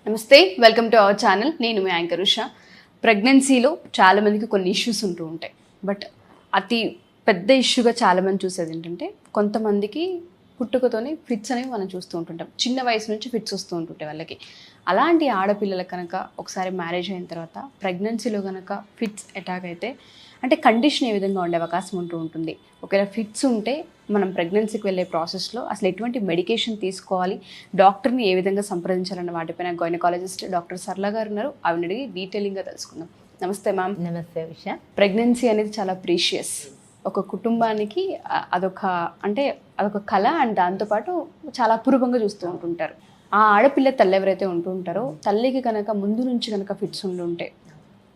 నమస్తే, welcome to our channel. నేను మీ anchor Usha. ప్రెగ్నెన్సీలో చాలామందికి కొన్ని ఇష్యూస్ ఉంటూ ఉంటాయి. బట్ అతి పెద్ద ఇష్యూగా చాలామంది చూసేది ఏంటంటే, కొంతమందికి పుట్టుకతోనే ఫిట్స్ అనేవి మనం చూస్తూ ఉంటుంటాం. చిన్న వయసు నుంచి ఫిట్స్ వస్తూ ఉంటుంటాయి వాళ్ళకి. అలాంటి ఆడపిల్లలకు కనుక ఒకసారి మ్యారేజ్ అయిన తర్వాత ప్రెగ్నెన్సీలో కనుక ఫిట్స్ అటాక్ అయితే అంటే కండిషన్ ఏ విధంగా ఉండే అవకాశం ఉంటుంది. ఒకవేళ ఫిట్స్ ఉంటే మనం ప్రెగ్నెన్సీకి వెళ్ళే ప్రాసెస్లో అసలు ఎటువంటి మెడికేషన్ తీసుకోవాలి, డాక్టర్ని ఏ విధంగా సంప్రదించాలన్న వాటిపైన గైనకాలజిస్ట్ డాక్టర్ సరళ గారు ఉన్నారు. ఆవిడ అడిగి డీటెయిలింగ్గా తెలుసుకుందాం. నమస్తే మ్యామ్. నమస్తే ఉషా. ప్రెగ్నెన్సీ అనేది చాలా ప్రీషియస్. ఒక కుటుంబానికి అదొక కళ అండ్ దాంతోపాటు చాలా అపూర్వంగా చూస్తూ ఉంటుంటారు. ఆ ఆడపిల్ల తల్లి ఎవరైతే ఉంటుంటారో తల్లికి కనుక ముందు నుంచి కనుక ఫిట్స్ ఉండుంటే,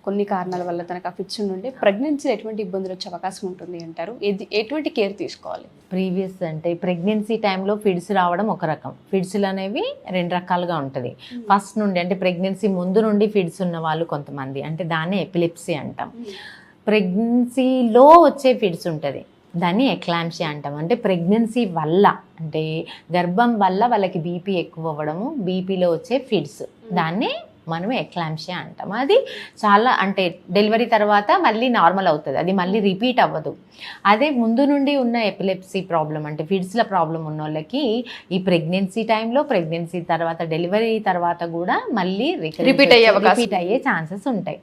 కొన్ని కారణాల వల్ల తనకు ఆ ఫిట్స్ ఉండుంటే ప్రెగ్నెన్సీలో ఎటువంటి ఇబ్బందులు వచ్చే అవకాశం ఉంటుంది అంటారు? ఎటువంటి కేర్ తీసుకోవాలి? ప్రీవియస్ అంటే ప్రెగ్నెన్సీ టైంలో ఫిడ్స్ రావడం ఒక రకం. ఫిడ్స్లు అనేవి రెండు రకాలుగా ఉంటుంది. ఫస్ట్ నుండి అంటే ప్రెగ్నెన్సీ ముందు నుండి ఫిడ్స్ ఉన్న వాళ్ళు కొంతమంది, అంటే దాన్ని ఎపిలెప్సీ అంటాం. ప్రెగ్నెన్సీలో వచ్చే ఫిడ్స్ ఉంటుంది, దాన్ని ఎక్లాంప్సియా అంటాం. అంటే ప్రెగ్నెన్సీ వల్ల, అంటే గర్భం వల్ల వాళ్ళకి బీపీ ఎక్కువ అవ్వడము, బీపీలో వచ్చే ఫిడ్స్, దాన్ని మనం ఎక్లాంప్సియా అంటాం. అది చాలా అంటే డెలివరీ తర్వాత మళ్ళీ నార్మల్ అవుతుంది, అది మళ్ళీ రిపీట్ అవ్వదు. అదే ముందు నుండి ఉన్న ఎపిలెప్సీ ప్రాబ్లం అంటే ఫిడ్స్ల ప్రాబ్లం ఉన్న వాళ్ళకి ఈ ప్రెగ్నెన్సీ టైంలో, ప్రెగ్నెన్సీ తర్వాత, డెలివరీ తర్వాత కూడా మళ్ళీ రిపీట్ అయ్యే ఛాన్సెస్ ఉంటాయి.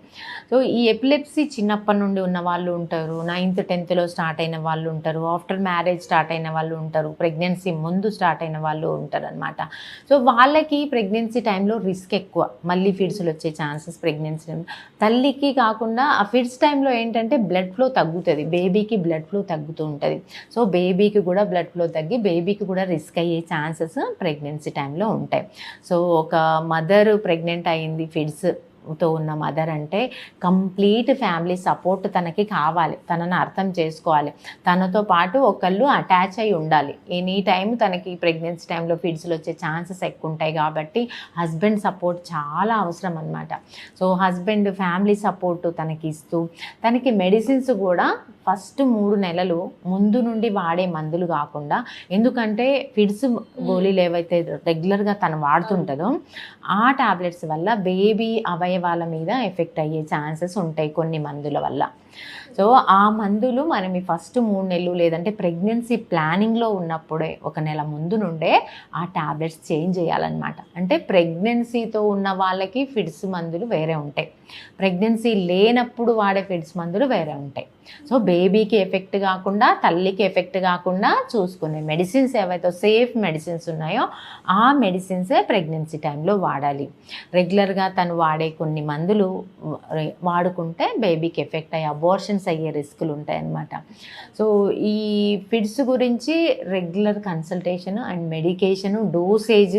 సో ఈ ఎపిలెప్సీ చిన్నప్పటి నుండి ఉన్న వాళ్ళు ఉంటారు, 9th 10thలో స్టార్ట్ అయిన వాళ్ళు ఉంటారు, ఆఫ్టర్ మ్యారేజ్ స్టార్ట్ అయిన వాళ్ళు ఉంటారు, ప్రెగ్నెన్సీ ముందు స్టార్ట్ అయిన వాళ్ళు ఉంటారు అనమాట. సో వాళ్ళకి ప్రెగ్నెన్సీ టైంలో రిస్క్ ఎక్కువ, మళ్ళీ ఫిడ్స్లు వచ్చే ఛాన్సెస్ ప్రెగ్నెన్సీ. తల్లికి కాకుండా ఆ ఫిడ్స్ టైంలో ఏంటంటే బ్లడ్ ఫ్లో తగ్గుతుంది, బేబీకి బ్లడ్ ఫ్లో తగ్గుతూ ఉంటుంది. సో బేబీకి కూడా బ్లడ్ ఫ్లో తగ్గి బేబీకి కూడా రిస్క్ అయ్యే ఛాన్సెస్ ప్రెగ్నెన్సీ టైంలో ఉంటాయి. సో ఒక మదర్ ప్రెగ్నెంట్ అయ్యింది, ఫిడ్స్తో ఉన్న మదర్ అంటే కంప్లీట్ ఫ్యామిలీ సపోర్ట్ తనకి కావాలి, తనని అర్థం చేసుకోవాలి, తనతో పాటు ఒకళ్ళు అటాచ్ అయి ఉండాలి. ఎనీ టైం తనకి ప్రెగ్నెన్సీ టైంలో ఫిడ్స్లు వచ్చే ఛాన్సెస్ ఎక్కువ ఉంటాయి కాబట్టి హస్బెండ్ సపోర్ట్ చాలా అవసరం అనమాట. సో హస్బెండ్ ఫ్యామిలీ సపోర్ట్ తనకి ఇస్తూ, తనకి మెడిసిన్స్ కూడా ఫస్ట్ 3 నెలలు ముందు నుండి వాడే మందులు కాకుండా, ఎందుకంటే ఫిడ్స్ గోళీలు ఏవైతే రెగ్యులర్గా తను వాడుతుంటుందో ఆ టాబ్లెట్స్ వల్ల బేబీ అవయవాల మీద ఎఫెక్ట్ అయ్యే ఛాన్సెస్ ఉంటాయి కొన్ని మందుల వల్ల. సో ఆ మందులు మనం ఈ ఫస్ట్ 3 నెలలు లేదంటే ప్రెగ్నెన్సీ ప్లానింగ్లో ఉన్నప్పుడే 1 నెల ముందు నుండే ఆ టాబ్లెట్స్ చేంజ్ చేయాలన్నమాట. అంటే ప్రెగ్నెన్సీతో ఉన్న వాళ్ళకి ఫిడ్స్ మందులు వేరే ఉంటాయి, ప్రెగ్నెన్సీ లేనప్పుడు వాడే ఫిడ్స్ మందులు వేరే ఉంటాయి. సో బేబీకి ఎఫెక్ట్ కాకుండా, తల్లికి ఎఫెక్ట్ కాకుండా చూసుకునే మెడిసిన్స్ ఏవైతే సేఫ్ మెడిసిన్స్ ఉన్నాయో ఆ మెడిసిన్సే ప్రెగ్నెన్సీ టైంలో వాడాలి. రెగ్యులర్గా తను వాడే కొన్ని మందులు వాడుకుంటే బేబీకి ఎఫెక్ట్ అయ్యే అబార్షన్స్ అయ్యే రిస్కులు ఉంటాయన్నమాట. సో ఈ ఫిడ్స్ గురించి regular consultation and medication, dosage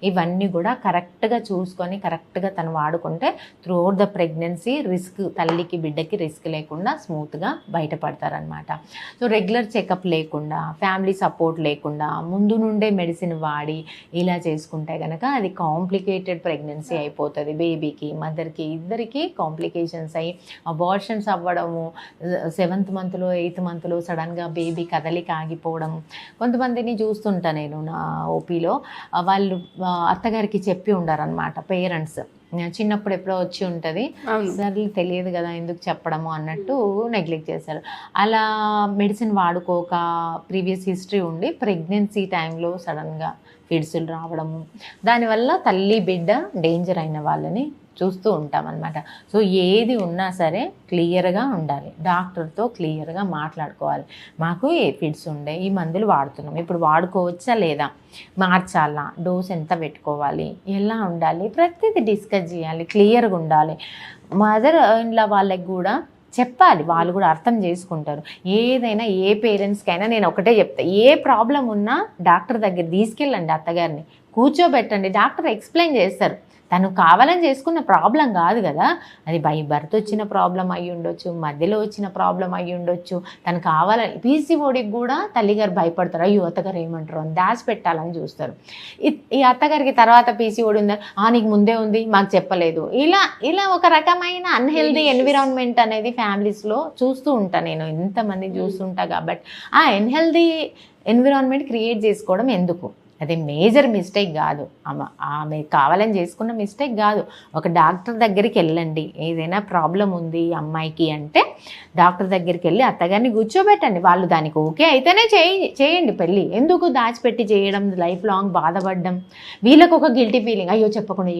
ఇవన్నీ కూడా కరెక్ట్గా చూసుకొని కరెక్ట్గా తను వాడుకుంటే త్రూఅవుట్ ద ప్రెగ్నెన్సీ రిస్క్, తల్లికి బిడ్డకి రిస్క్ లేకుండా స్మూత్గా బయటపడతారనమాట. సో రెగ్యులర్ చెకప్ లేకుండా, ఫ్యామిలీ సపోర్ట్ లేకుండా ముందు నుండే మెడిసిన్ వాడి ఇలా చేసుకుంటే కనుక అది కాంప్లికేటెడ్ ప్రెగ్నెన్సీ అయిపోతుంది. బేబీకి, మదర్కి ఇద్దరికి కాంప్లికేషన్స్ అయ్యి అబార్షన్స్ అవ్వడము, 7th మంత్లో 8th మంత్లో సడన్గా బేబీ కదలిక ఆగిపోవడం. కొంతమందిని చూస్తుంటా నేను నా ఓపీలో, వాళ్ళు అత్తగారికి చెప్పి ఉండారనమాట పేరెంట్స్, చిన్నప్పుడు ఎప్పుడో వచ్చి ఉంటుంది, సరే తెలియదు కదా ఎందుకు చెప్పడము అన్నట్టు నెగ్లెక్ట్ చేశారు. అలా మెడిసిన్ వాడుకోక ప్రీవియస్ హిస్టరీ ఉండి ప్రెగ్నెన్సీ టైంలో సడన్గా ఫిడ్స్లు రావడము, దానివల్ల తల్లి బిడ్డ డేంజర్ అయిన వాళ్ళని చూస్తూ ఉంటాం అన్నమాట. సో ఏది ఉన్నా సరే క్లియర్గా ఉండాలి, డాక్టర్తో క్లియర్గా మాట్లాడుకోవాలి. మాకు ఏ ఫిడ్స్ ఉండే, ఈ మందులు వాడుతున్నాం, ఇప్పుడు వాడుకోవచ్చా లేదా, మార్చాలా, డోస్ ఎంత పెట్టుకోవాలి, ఎలా ఉండాలి, ప్రతిదీ డిస్కస్ చేయాలి, క్లియర్గా ఉండాలి. మదర్ ఇంట్లో వాళ్ళకి కూడా చెప్పాలి, వాళ్ళు కూడా అర్థం చేసుకుంటారు. ఏదైనా ఏ పేరెంట్స్కైనా నేను ఒకటే చెప్తా, ఏ ప్రాబ్లం ఉన్నా డాక్టర్ దగ్గర తీసుకెళ్ళండి, అత్తగారిని కూర్చోబెట్టండి, డాక్టర్ ఎక్స్ప్లెయిన్ చేస్తారు. తను కావాలని చేసుకున్న ప్రాబ్లం కాదు కదా, అది బై బర్త్ వచ్చిన ప్రాబ్లం అయ్యి ఉండొచ్చు, మధ్యలో వచ్చిన ప్రాబ్లం అయ్యి ఉండొచ్చు, తను కావాలని. పీసీఓడికి కూడా తల్లిగారు భయపడతారు, అయ్యో అత్తగారు ఏమంటారు అని దాచిపెట్టాలని చూస్తారు. ఈ అత్తగారికి తర్వాత పీసీఓడి ఉందా, నీకు ముందే ఉంది మాకు చెప్పలేదు, ఇలా ఒక రకమైన అన్హెల్దీ ఎన్విరాన్మెంట్ అనేది ఫ్యామిలీస్లో చూస్తూ ఉంటాను నేను, ఎంతమంది చూస్తుంటా. కాబట్టి ఆ అన్హెల్దీ ఎన్విరాన్మెంట్ క్రియేట్ చేసుకోవడం ఎందుకు? అది మేజర్ మిస్టేక్ కాదు, ఆమె కావాలని చేసుకున్న మిస్టేక్ కాదు. ఒక డాక్టర్ దగ్గరికి వెళ్ళండి, ఏదైనా ప్రాబ్లం ఉంది అమ్మాయికి అంటే డాక్టర్ దగ్గరికి వెళ్ళి అత్తగారిని కూర్చోబెట్టండి. వాళ్ళు దానికి ఓకే అయితేనే చేయండి పెళ్ళి. ఎందుకు దాచిపెట్టి చేయడం, లైఫ్ లాంగ్ బాధపడడం, వీళ్ళకు ఒక గిల్టీ ఫీలింగ్, అయ్యో చెప్పకుండా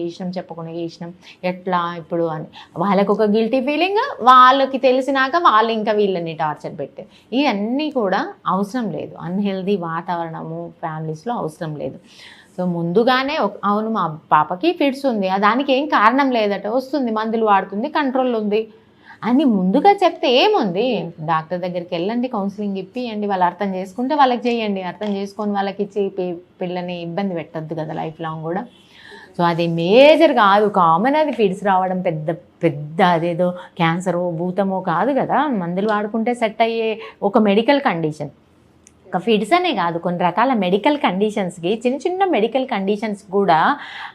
చేసినాం ఎట్లా ఇప్పుడు అని వాళ్ళకు ఒక గిల్టీ ఫీలింగ్, వాళ్ళకి తెలిసినాక వాళ్ళు ఇంకా వీళ్ళని టార్చర్ పెట్టే, ఇవన్నీ కూడా అవసరం లేదు. అన్హెల్దీ వాతావరణము ఫ్యామిలీస్లో అవసరం లేదు. సో ముందుగానే అవును మా పాపకి ఫిట్స్ ఉంది, దానికి ఏం కారణం లేదట, వస్తుంది మందులు వాడుతుంది, కంట్రోల్ ఉంది అని ముందుగా చెప్తే ఏముంది, డాక్టర్ దగ్గరికి వెళ్ళండి, కౌన్సిలింగ్ ఇప్పియండి, వాళ్ళు అర్థం చేసుకుంటే వాళ్ళకి చేయండి, అర్థం చేసుకొని వాళ్ళకి ఇచ్చి పిల్లని ఇబ్బంది పెట్టద్దు కదా లైఫ్ లాంగ్ కూడా. సో అది మేజర్ కాదు, కామన్. అది ఫిట్స్ రావడం పెద్ద అదేదో క్యాన్సరో భూతమో కాదు కదా, మందులు వాడుకుంటే సెట్ అయ్యే ఒక మెడికల్ కండిషన్. ఒక ఫిట్స్ అనే కాదు, కొన్ని రకాల మెడికల్ కండిషన్స్కి, చిన్న మెడికల్ కండిషన్స్ కూడా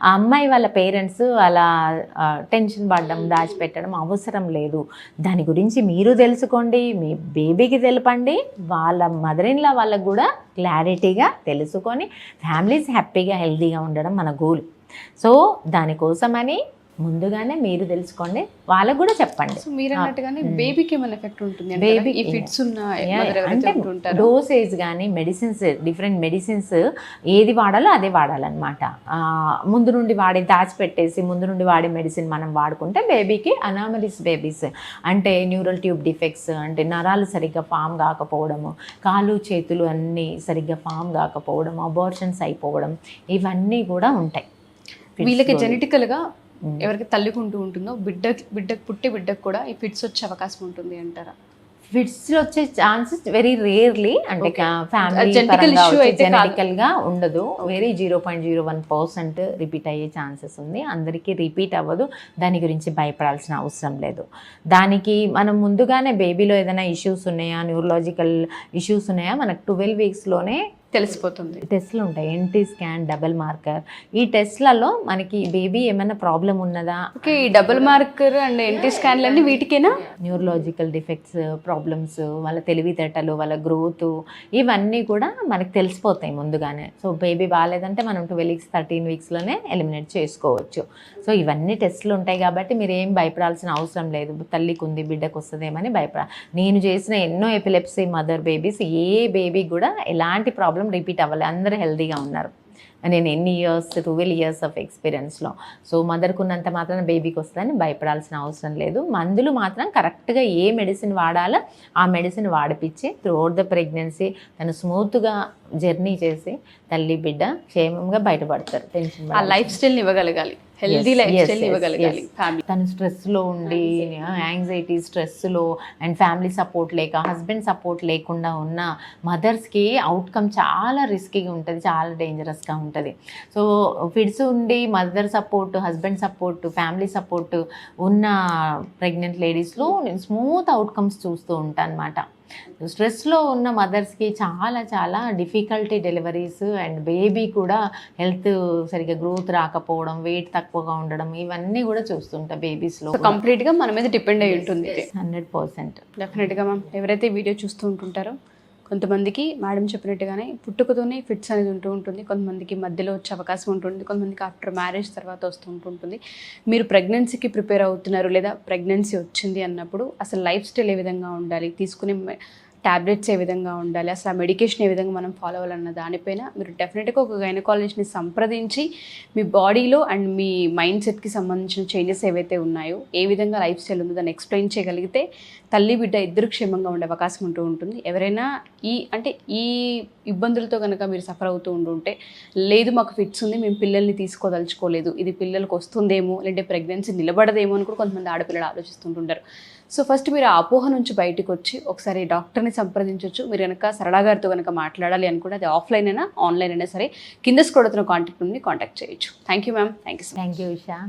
ఆ అమ్మాయి వాళ్ళ పేరెంట్స్ అలా టెన్షన్ పడడం, దాచిపెట్టడం అవసరం లేదు. దాని గురించి మీరు తెలుసుకోండి, మీ బేబీకి తెలపండి, వాళ్ళ మదర్ ఇన్ లా వాళ్ళకు కూడా క్లారిటీగా తెలుసుకొని ఫ్యామిలీస్ హ్యాపీగా హెల్తీగా ఉండడం మన గోల్. సో దానికోసమని ముందుగానే మీరు తెలుసుకోండి, వాళ్ళకు కూడా చెప్పండి. సో మీరు అన్నట్టుగానే బేబీకి ఏమైనా ఎఫెక్ట్ ఉంటుంది, బేబీ ఈ ఫిట్స్ ఉన్న అంటే డోసేజ్ కానీ మెడిసిన్స్, డిఫరెంట్ మెడిసిన్స్ ఏది వాడాలో అదే వాడాలన్నమాట. ముందు నుండి దాచిపెట్టేసి ముందు నుండి వాడే మెడిసిన్ మనం వాడుకుంటే బేబీకి అనామలీస్ బేబీస్ అంటే న్యూరల్ ట్యూబ్ డిఫెక్ట్స్, అంటే నరాలు సరిగ్గా ఫామ్ కాకపోవడము, కాళ్ళు చేతులు అన్నీ సరిగ్గా ఫామ్ కాకపోవడం, అబార్షన్స్ అయిపోవడం, ఇవన్నీ కూడా ఉంటాయి. వీళ్ళకి జెనెటికల్గా ఎవరికి తల్లికుంటూ ఉంటుందో బిడ్డకు కూడా ఈ ఫిట్స్ వచ్చే అవకాశం ఉంటుంది అంటారా? ఫిట్స్ వచ్చే ఛాన్సెస్ వెరీ రేర్లీ, అంటే ఫ్యామిలీ జెనెటికల్గా ఉండదు, వెరీ 0.01% రిపీట్ అయ్యే ఛాన్సెస్ ఉంది. అందరికీ రిపీట్ అవ్వదు, దాని గురించి భయపడాల్సిన అవసరం లేదు. దానికి మనం ముందుగానే బేబీలో ఏదైనా ఇష్యూస్ ఉన్నాయా, న్యూరలాజికల్ ఇష్యూస్ ఉన్నాయా మనకు 12 వీక్స్లోనే తెలిసిపోతుంది. టెస్ట్లు ఉంటాయి, ఎన్టీ స్కాన్, డబుల్ మార్కర్. ఈ టెస్ట్లలో మనకి బేబీ ఏమైనా ప్రాబ్లం ఉన్నదా, ఓకే, ఈ డబుల్ మార్కర్ అండ్ ఎన్టీ స్కాన్లు అన్నీ వీటికేనా? న్యూరలాజికల్ డిఫెక్ట్స్, ప్రాబ్లమ్స్, వాళ్ళ తెలివితేటలు, వాళ్ళ గ్రోత్, ఇవన్నీ కూడా మనకు తెలిసిపోతాయి ముందుగానే. సో బేబీ బాగాలేదంటే మనం 12 వీక్స్ 13 వీక్స్లోనే ఎలిమినేట్ చేసుకోవచ్చు. సో ఇవన్నీ టెస్ట్లు ఉంటాయి కాబట్టి మీరు ఏం భయపడాల్సిన అవసరం లేదు, తల్లికి ఉంది బిడ్డకు వస్తుందేమని నేను చేసిన ఎన్నో ఎపిలెప్సీ మదర్ బేబీస్, ఏ బేబీ కూడా ఎలాంటి ప్రాబ్లం రిపీట్ అవ్వాలి, అందరూ హెల్తీగా ఉన్నారు. నేను ఎన్ని ఇయర్స్ 12 ఇయర్స్ ఆఫ్ ఎక్స్పీరియన్స్లో. సో మదర్కు ఉన్నంత మాత్రం బేబీకి వస్తుందని భయపడాల్సిన అవసరం లేదు. మందులు మాత్రం కరెక్ట్గా ఏ మెడిసిన్ వాడాలో ఆ మెడిసిన్ వాడిపించి త్రూఅవుట్ ద ప్రెగ్నెన్సీ తను స్మూత్గా జర్నీ చేసి తల్లి బిడ్డ క్షేమంగా బయటపడతారు. టెన్షన్ లైఫ్ స్టైల్ని ఇవ్వగలగాలి, హెల్దీ లైఫ్ స్టైల్ ఇవ్వగలగాలి. తను స్ట్రెస్లో ఉండి, యాంగ్జైటీ, స్ట్రెస్లో అండ్ ఫ్యామిలీ సపోర్ట్ లేక, హస్బెండ్ సపోర్ట్ లేకుండా ఉన్న మదర్స్కి అవుట్కమ్ చాలా రిస్కీగా ఉంటుంది, చాలా డేంజరస్గా ఉంటుంది. సో ఫిట్స్ ఉండి mother support, husband support, family support ఉన్న ప్రెగ్నెంట్ లేడీస్లో నేను స్మూత్ అవుట్కమ్స్ చూస్తూ ఉంటాను అనమాట. స్ట్రెస్లో ఉన్న మదర్స్కి చాలా డిఫికల్టీ డెలివరీస్, అండ్ బేబీ కూడా హెల్త్ సరిగ్గా గ్రోత్ రాకపోవడం, వెయిట్ తక్కువగా ఉండడం, ఇవన్నీ కూడా చూస్తుంటా బేబీస్లో. కంప్లీట్గా మన మీద డిపెండ్ అయి ఉంటుంది 100%. డెఫినెట్గా మ్యామ్. ఎవరైతే వీడియో చూస్తూ ఉంటుంటారో కొంతమందికి మేడం చెప్పినట్టుగానే పుట్టుకతోనే ఫిట్స్ అనేది ఉంటుంది, కొంతమందికి మధ్యలో వచ్చే అవకాశం ఉంటుంది, కొంతమందికి ఆఫ్టర్ మ్యారేజ్ తర్వాత వస్తూ ఉంటుంది. మీరు ప్రెగ్నెన్సీకి ప్రిపేర్ అవుతున్నారు లేదా ప్రెగ్నెన్సీ వచ్చింది అన్నప్పుడు అసలు లైఫ్ స్టైల్ ఏ విధంగా ఉండాలి, తీసుకునే ట్యాబ్లెట్స్ ఏ విధంగా ఉండాలి, అసలు ఆ మెడికేషన్ ఏ విధంగా మనం ఫాలో అవ్వాలన్న దానిపైన మీరు డెఫినెట్గా ఒక గైనకాలజిస్ట్ని సంప్రదించి మీ బాడీలో అండ్ మీ మైండ్ సెట్కి సంబంధించిన చేంజెస్ ఏవైతే ఉన్నాయో, ఏ విధంగా లైఫ్ స్టైల్ ఉందో దాన్ని ఎక్స్ప్లెయిన్ చేయగలిగితే తల్లి బిడ్డ ఇద్దరు క్షేమంగా ఉండే అవకాశం ఉంటుంది. ఎవరైనా ఈ ఇబ్బందులతో కనుక మీరు సఫర్ అవుతూ ఉంటే, లేదు మాకు ఫిట్స్ ఉంది, మేము పిల్లల్ని తీసుకోదలుచుకోలేదు, ఇది పిల్లలకు వస్తుందేమో లేదంటే ప్రెగ్నెన్సీ నిలబడదేమో అని కూడా కొంతమంది ఆడపిల్లలు ఆలోచిస్తుంటుంటారు. సో ఫస్ట్ మీరు ఆ అపోహ నుంచి బయటకు వచ్చి ఒకసారి డాక్టర్ని సంప్రదించవచ్చు. మీరు కనుక సరళ గారితో కనుక మాట్లాడాలి అనుకుంటే అది ఆఫ్లైన్ అయినా ఆన్లైన్ అయినా సరే కింద స్క్రోల్ అవుతున్న కాంటాక్ట్ నుండి కాంటాక్ట్ చేయొచ్చు. Thank you ma'am. Thank you so much. Thank you Usha.